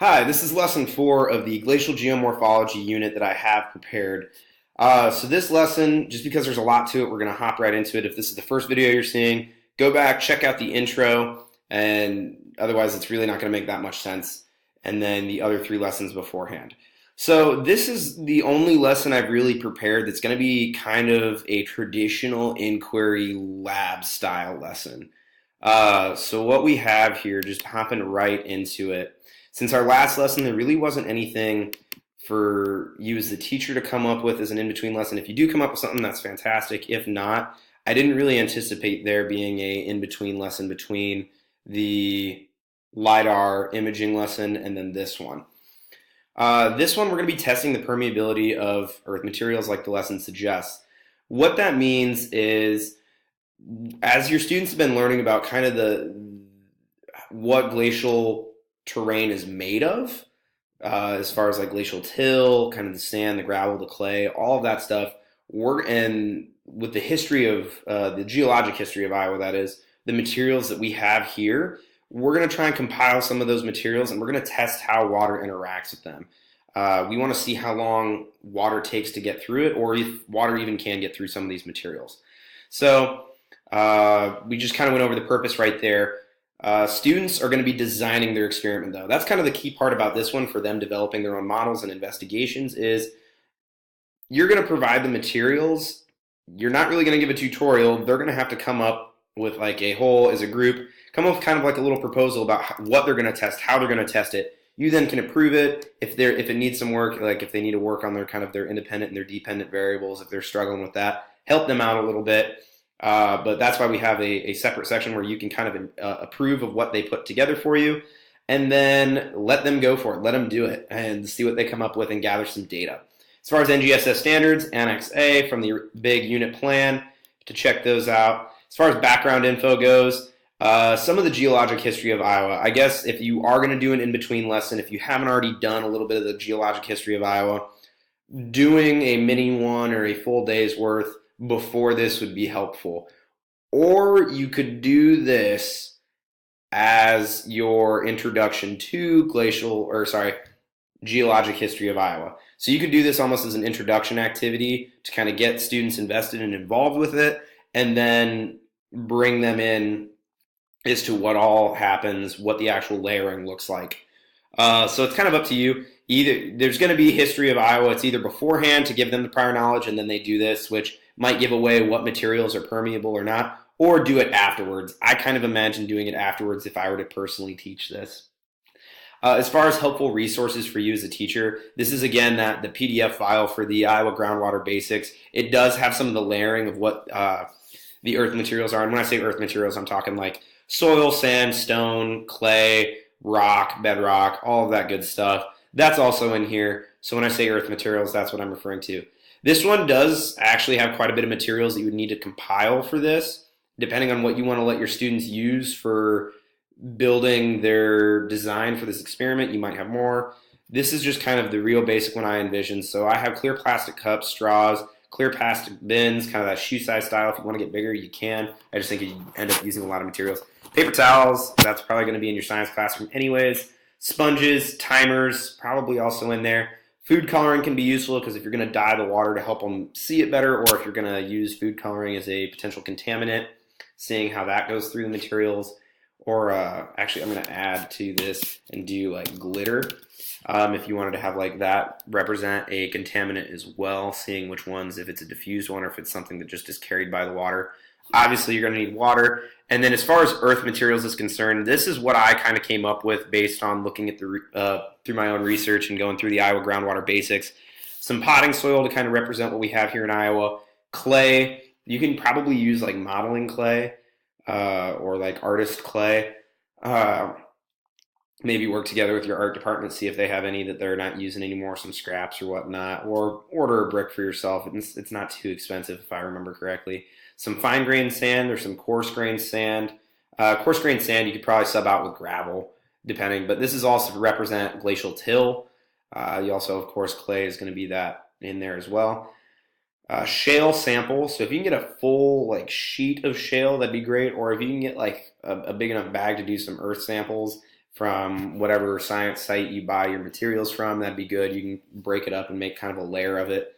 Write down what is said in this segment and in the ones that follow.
Hi, this is lesson 4 of the Glacial Geomorphology unit that I have prepared. So this lesson, just because there's a lot to it, we're going to hop right into it. If this is the first video you're seeing, go back, check out the intro, and otherwise it's really not going to make that much sense. And then the other 3 lessons beforehand. So this is the only lesson I've really prepared that's going to be kind of a traditional inquiry lab style lesson. So what we have here, just hopping right into it. Since our last lesson, there really wasn't anything for you as the teacher to come up with as an in-between lesson. If you do come up with something, that's fantastic. If not, I didn't really anticipate there being a in-between lesson between the LiDAR imaging lesson and then this one. This one, we're going to be testing the permeability of earth materials like the lesson suggests. What that means is, as your students have been learning about kind of what glacial terrain is made of, as far as like glacial till, kind of the sand, the gravel, the clay, all of that stuff. And with the history of the geologic history of Iowa, that is, the materials that we have here, we're going to try and compile some of those materials, and we're going to test how water interacts with them. We want to see how long water takes to get through it, or if water even can get through some of these materials. So we just kind of went over the purpose right there. Students are going to be designing their experiment, though. That's kind of the key part about this one for them developing their own models and investigations is you're going to provide the materials. You're not really going to give a tutorial. They're going to have to come up with like a whole, as a group, come up with kind of like a little proposal about what they're going to test, how they're going to test it. You then can approve it if it needs some work, like if they need to work on their independent and their dependent variables, if they're struggling with that, help them out a little bit. But that's why we have a separate section where you can kind of approve of what they put together for you, and then let them go for it. Let them do it and see what they come up with and gather some data. As far as NGSS standards, Annex A from the big unit plan, to check those out. As far as background info goes, some of the geologic history of Iowa. I guess if you are going to do an in-between lesson, if you haven't already done a little bit of the geologic history of Iowa, doing a mini one or a full day's worth before this would be helpful. Or you could do this as your introduction to geologic history of Iowa. So you could do this almost as an introduction activity to kind of get students invested and involved with it, and then bring them in as to what all happens, what the actual layering looks like. So it's kind of up to you. Either there's going to be history of Iowa. It's either beforehand to give them the prior knowledge, and then they do this, which might give away what materials are permeable or not, or do it afterwards. I kind of imagine doing it afterwards if I were to personally teach this. As far as helpful resources for you as a teacher, this is again the PDF file for the Iowa Groundwater Basics. It does have some of the layering of what the earth materials are. And when I say earth materials, I'm talking like soil, sand, stone, clay, rock, bedrock, all of that good stuff. That's also in here. So when I say earth materials, that's what I'm referring to. This one does actually have quite a bit of materials that you would need to compile for this, depending on what you want to let your students use for building their design for this experiment. You might have more. This is just kind of the real basic one I envisioned. So I have clear plastic cups, straws, clear plastic bins, kind of that shoe size style. If you want to get bigger, you can. I just think you end up using a lot of materials. Paper towels, that's probably going to be in your science classroom anyways. Sponges, timers, probably also in there. Food coloring can be useful because if you're going to dye the water to help them see it better, or if you're going to use food coloring as a potential contaminant, seeing how that goes through the materials. Or actually, I'm going to add to this and do like glitter. If you wanted to have like that represent a contaminant as well, seeing which ones, if it's a diffused one or if it's something that just is carried by the water. Obviously, you're going to need water. And then as far as earth materials is concerned, this is what I kind of came up with based on looking at through my own research and going through the Iowa Groundwater Basics. Some potting soil to kind of represent what we have here in Iowa. Clay, you can probably use like modeling clay or like artist clay. Maybe work together with your art department, see if they have any that they're not using anymore, some scraps or whatnot, or order a brick for yourself. It's not too expensive if I remember correctly. Some fine grained sand or some coarse grained sand. Coarse grained sand you could probably sub out with gravel, depending, but this is also to represent glacial till. You also, of course, clay is going to be that in there as well. Shale samples. So if you can get a full like sheet of shale, that'd be great. Or if you can get like a big enough bag to do some earth samples, from whatever science site you buy your materials from. That'd be good. You can break it up and make kind of a layer of it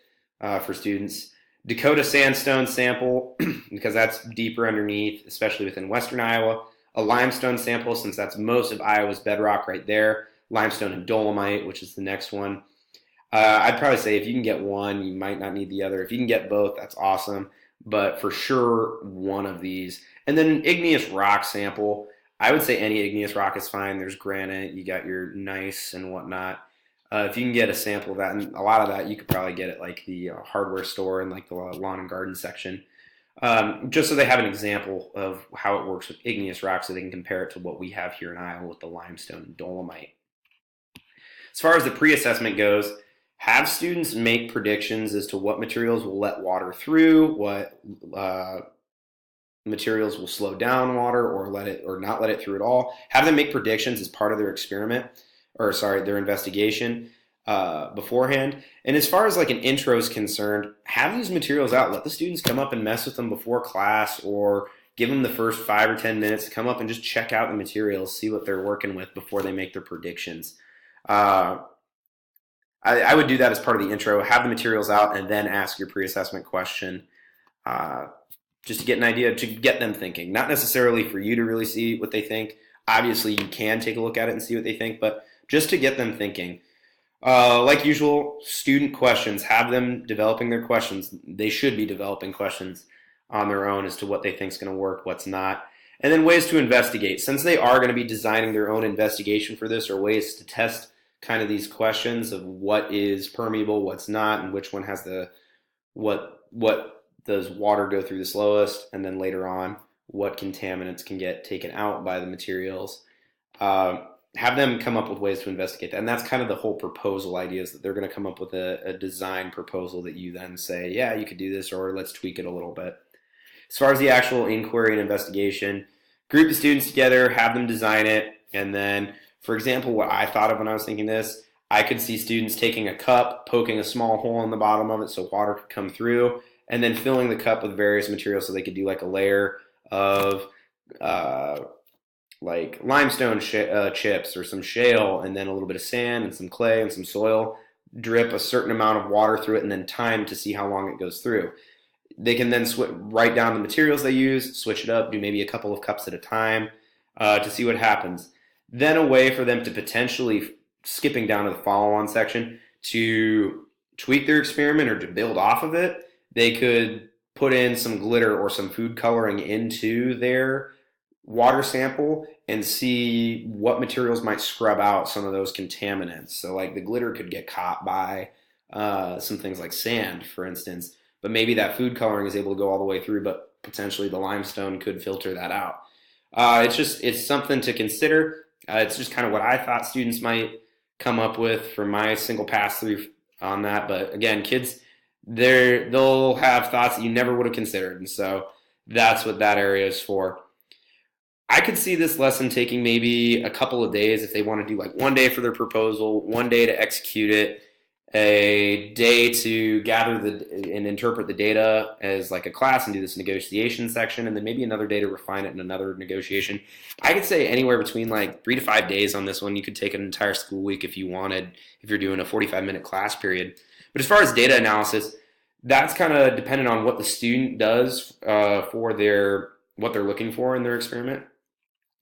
for students. Dakota sandstone sample, because that's deeper underneath, especially within western Iowa. A limestone sample, since that's most of Iowa's bedrock right there. Limestone and dolomite, which is the next one. I'd probably say if you can get one, you might not need the other. If you can get both, that's awesome. But for sure, one of these. And then an igneous rock sample. I would say any igneous rock is fine. There's granite, you got your gneiss and whatnot. If you can get a sample of that, and a lot of that you could probably get at like the hardware store and like the lawn and garden section, just so they have an example of how it works with igneous rock, so they can compare it to what we have here in Iowa with the limestone and dolomite. As far as the pre-assessment goes, have students make predictions as to what materials will let water through, what materials will slow down water or let it or not let it through at all. Have them make predictions as part of their experiment, or sorry, their investigation beforehand. And as far as like an intro is concerned, have these materials out. Let the students come up and mess with them before class, or give them the first 5 or 10 minutes to come up and just check out the materials, see what they're working with before they make their predictions. I would do that as part of the intro. Have the materials out and then ask your pre-assessment question, just to get an idea, to get them thinking. Not necessarily for you to really see what they think. Obviously, you can take a look at it and see what they think, but just to get them thinking. Like usual, student questions. Have them developing their questions. They should be developing questions on their own as to what they think is going to work, what's not. And then ways to investigate. Since they are going to be designing their own investigation for this, or ways to test kind of these questions of what is permeable, what's not, and which one has the, what does water go through the slowest, and then later on, what contaminants can get taken out by the materials. Have them come up with ways to investigate that. And that's kind of the whole proposal idea, is that they're going to come up with a design proposal that you then say, yeah, you could do this, or let's tweak it a little bit. As far as the actual inquiry and investigation, group the students together, have them design it, and then, for example, what I thought of when I was thinking this, I could see students taking a cup, poking a small hole in the bottom of it so water could come through, and then filling the cup with various materials, so they could do like a layer of like limestone chips or some shale, and then a little bit of sand and some clay and some soil, drip a certain amount of water through it, and then time to see how long it goes through. They can then write down the materials they use, switch it up, do maybe a couple of cups at a time to see what happens. Then a way for them to potentially, skipping down to the follow-on section, to tweak their experiment or to build off of it. They could put in some glitter or some food coloring into their water sample and see what materials might scrub out some of those contaminants. So like the glitter could get caught by some things like sand, for instance, but maybe that food coloring is able to go all the way through, but potentially the limestone could filter that out. It's something to consider. It's just kind of what I thought students might come up with from my single pass through on that. But again, kids, they'll have thoughts that you never would have considered. And so that's what that area is for. I could see this lesson taking maybe a couple of days if they want to do like one day for their proposal, one day to execute it, a day to gather and interpret the data as like a class and do this negotiation section, and then maybe another day to refine it in another negotiation. I could say anywhere between like 3 to 5 days on this one. You could take an entire school week if you wanted, if you're doing a 45-minute class period. But as far as data analysis, that's kind of dependent on what the student does for what they're looking for in their experiment.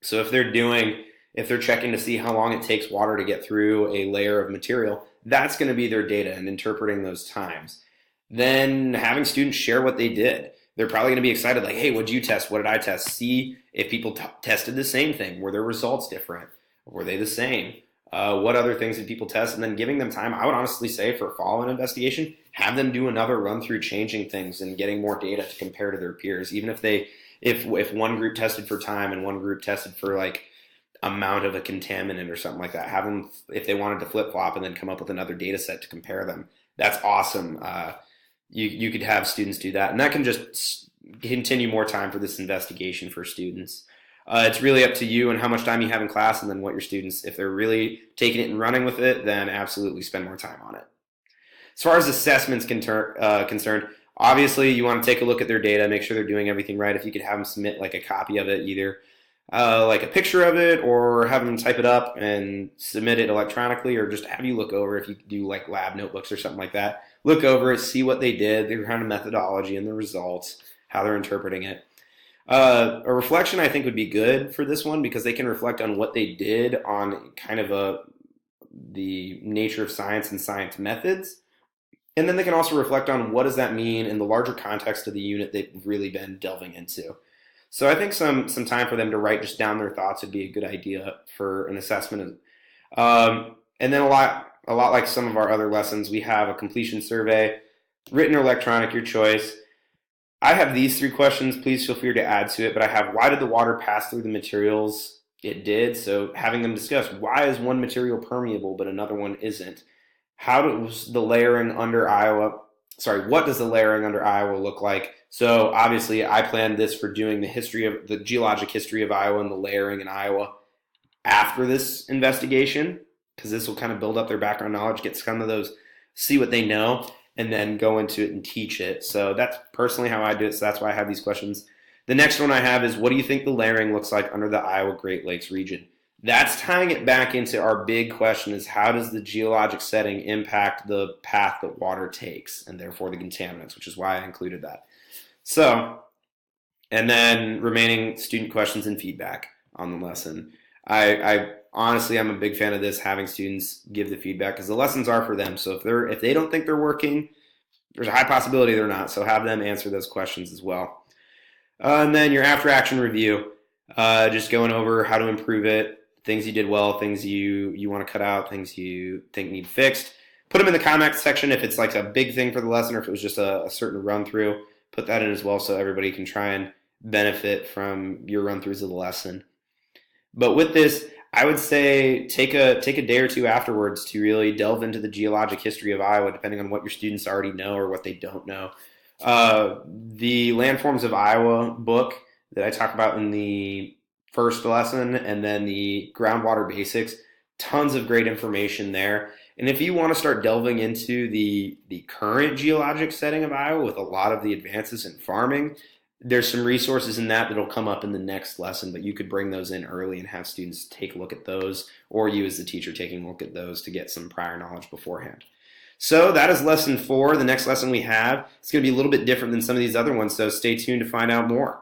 So if they're checking to see how long it takes water to get through a layer of material, that's going to be their data and interpreting those times. Then having students share what they did. They're probably going to be excited, like, hey, what did you test? What did I test? See if people tested the same thing. Were their results different? Were they the same? What other things did people test? And then giving them time. I would honestly say for a follow-on investigation, have them do another run through changing things and getting more data to compare to their peers. Even if one group tested for time and one group tested for like amount of a contaminant or something like that, have them, if they wanted to flip-flop and then come up with another data set to compare them. That's awesome. You could have students do that, and that can just continue more time for this investigation for students. It's really up to you and how much time you have in class, and then what your students, if they're really taking it and running with it, then absolutely spend more time on it. As far as assessments concerned, obviously you want to take a look at their data, make sure they're doing everything right. If you could have them submit like a copy of it either like a picture of it, or have them type it up and submit it electronically, or just have you look over if you do like lab notebooks or something like that. Look over it, see what they did, their kind of methodology and the results, how they're interpreting it. A reflection I think would be good for this one because they can reflect on what they did on kind of the nature of science and science methods. And then they can also reflect on what does that mean in the larger context of the unit they've really been delving into. So I think some time for them to write just down their thoughts would be a good idea for an assessment. And then a lot like some of our other lessons, we have a completion survey, written or electronic, your choice. I have these 3 questions. Please feel free to add to it. But I have, why did the water pass through the materials it did? So having them discuss, why is one material permeable but another one isn't? How does the layering under Iowa, what does the layering under Iowa look like? So obviously I planned this for doing the geologic history of Iowa and the layering in Iowa after this investigation, because this will kind of build up their background knowledge, get some of those, see what they know, and then go into it and teach it. So that's personally how I do it. So that's why I have these questions. The next one I have is, what do you think the layering looks like under the Iowa Great Lakes region? That's tying it back into our big question, is how does the geologic setting impact the path that water takes and therefore the contaminants, which is why I included that. So, and then remaining student questions and feedback on the lesson. I honestly, I'm a big fan of this, having students give the feedback, because the lessons are for them. So if they don't think they're working, there's a high possibility they're not. So have them answer those questions as well. And then your after action review, just going over how to improve it, things you did well, things you want to cut out, things you think need fixed. Put them in the comments section if it's like a big thing for the lesson, or if it was just a certain run through. Put that in as well so everybody can try and benefit from your run throughs of the lesson. But with this, I would say take a day or two afterwards to really delve into the geologic history of Iowa, depending on what your students already know or what they don't know. The Landforms of Iowa book that I talk about in the first lesson, and then the groundwater basics, tons of great information there. And if you want to start delving into the current geologic setting of Iowa with a lot of the advances in farming, there's some resources in that that'll come up in the next lesson, but you could bring those in early and have students take a look at those, or you as the teacher taking a look at those to get some prior knowledge beforehand. So that is lesson 4. The next lesson we have, it's going to be a little bit different than some of these other ones, so stay tuned to find out more.